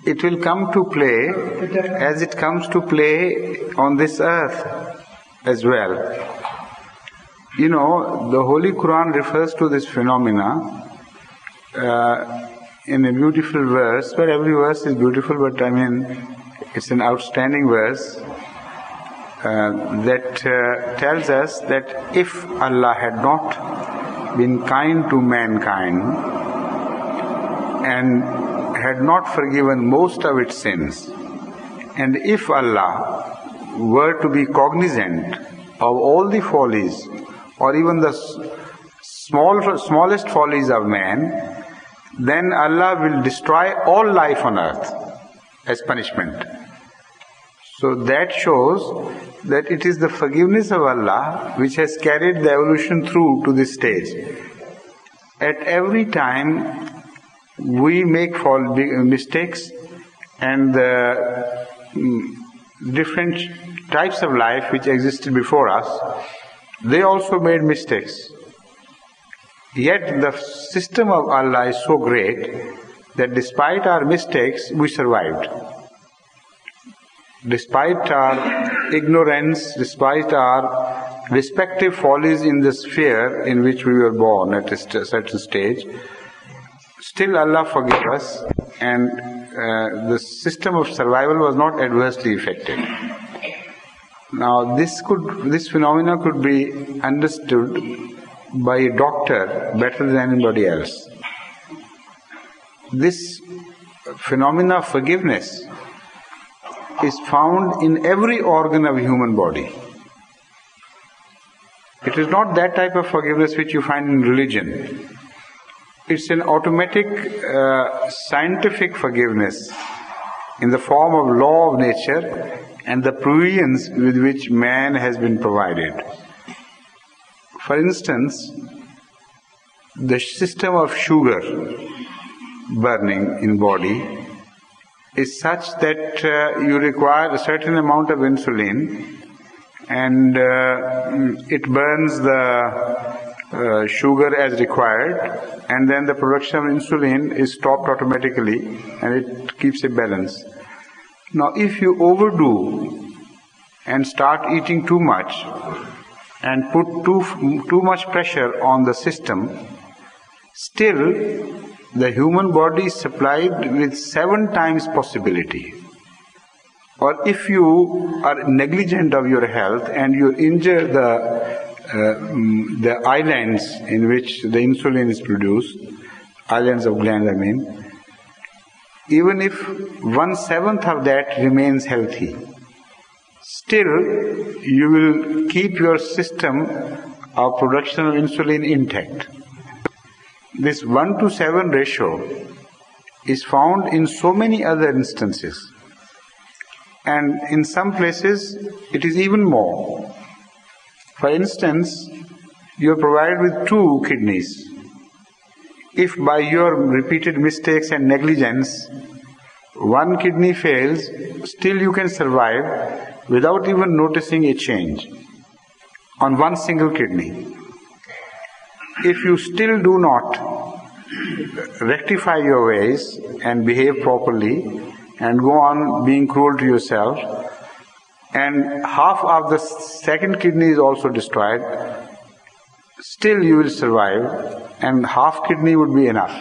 it will come to play as it comes to play on this earth as well. You know, the Holy Quran refers to this phenomena in a beautiful verse, but every verse is beautiful, but I mean, it's an outstanding verse that tells us that if Allah had not been kind to mankind and had not forgiven most of its sins, and if Allah were to be cognizant of all the follies or even the smallest follies of man, then Allah will destroy all life on earth as punishment. So that shows that it is the forgiveness of Allah which has carried the evolution through to this stage. At every time we make mistakes, and the different types of life which existed before us, they also made mistakes. Yet the system of Allah is so great that despite our mistakes, we survived. Despite our ignorance, despite our respective follies in the sphere in which we were born at a certain stage, still Allah forgave us, and the system of survival was not adversely affected. Now this phenomena could be understood by a doctor better than anybody else. This phenomena of forgiveness is found in every organ of human body. It is not that type of forgiveness which you find in religion. It's an automatic scientific forgiveness in the form of law of nature and the provisions with which man has been provided. For instance, the system of sugar burning in body is such that you require a certain amount of insulin, and it burns the sugar as required, and then the production of insulin is stopped automatically, and it keeps a balance. Now if you overdo and start eating too much and put too much pressure on the system, still the human body is supplied with 7 times possibility. Or if you are negligent of your health and you injure the islands in which the insulin is produced, islands of glands I mean, even if 1/7 of that remains healthy, still you will keep your system of production of insulin intact. This 1:7 ratio is found in so many other instances, and in some places it is even more. For instance, you are provided with 2 kidneys. If by your repeated mistakes and negligence 1 kidney fails, still you can survive without even noticing a change on 1 single kidney. If you still do not rectify your ways and behave properly and go on being cruel to yourself, and half of the second kidney is also destroyed, still you will survive, and half kidney would be enough.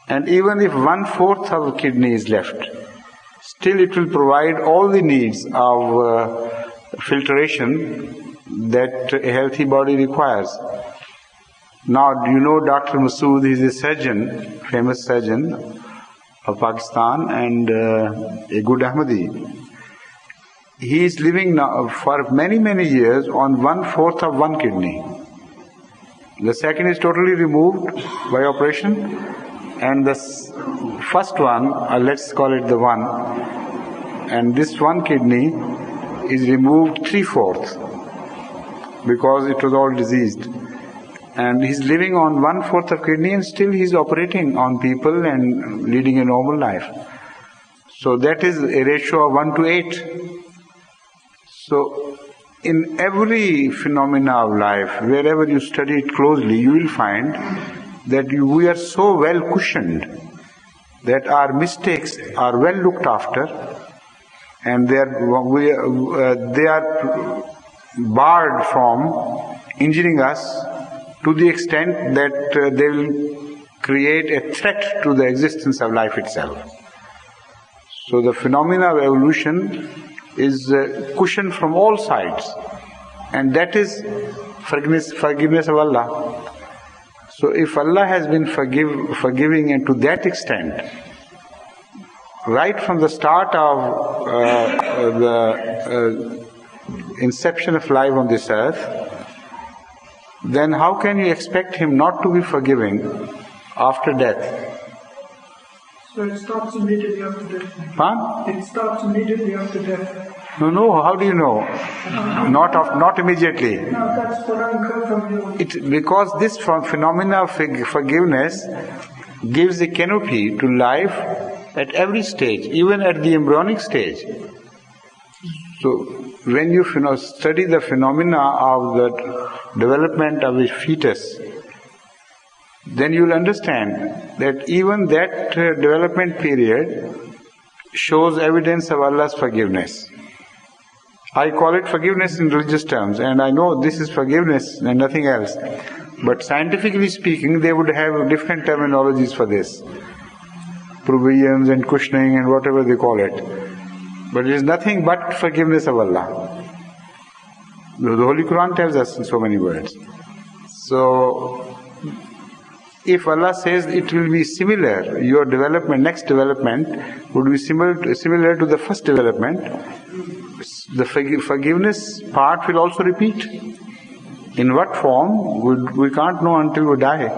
And even if 1/4 of the kidney is left, still it will provide all the needs of filtration that a healthy body requires. Now, do you know Dr. Masood? He is a surgeon, famous surgeon of Pakistan, and a good Ahmadi. He is living now for many, many years on 1/4 of 1 kidney. The second is totally removed by operation, and the first one, let's call it the one, and this 1 kidney is removed 3/4 because it was all diseased. And he's living on 1/4 of kidney, and still he's operating on people and leading a normal life. So that is a ratio of 1:8. So in every phenomena of life, wherever you study it closely, you will find that we are so well cushioned that our mistakes are well looked after, and they are barred from injuring us to the extent that they will create a threat to the existence of life itself. So the phenomena of evolution is cushioned from all sides, and that is forgiveness of Allah. So if Allah has been forgiving, and to that extent, right from the start of the inception of life on this earth, then how can you expect Him not to be forgiving after death? So it stops immediately after death. Huh? It stops immediately after death. No, how do you know? Not immediately. No, that's what I heard from you. Because this phenomena of forgiveness gives a canopy to life at every stage, even at the embryonic stage. So when you study the phenomena of the development of a fetus, then you will understand that even that development period shows evidence of Allah's forgiveness. I call it forgiveness in religious terms, and I know this is forgiveness and nothing else. But scientifically speaking, they would have different terminologies for this. Provisions and cushioning and whatever they call it. But it is nothing but forgiveness of Allah. The Holy Quran tells us in so many words. So, if Allah says it will be similar, your development, next development would be similar to the first development, the forgiveness part will also repeat. In what form, we can't know until we die.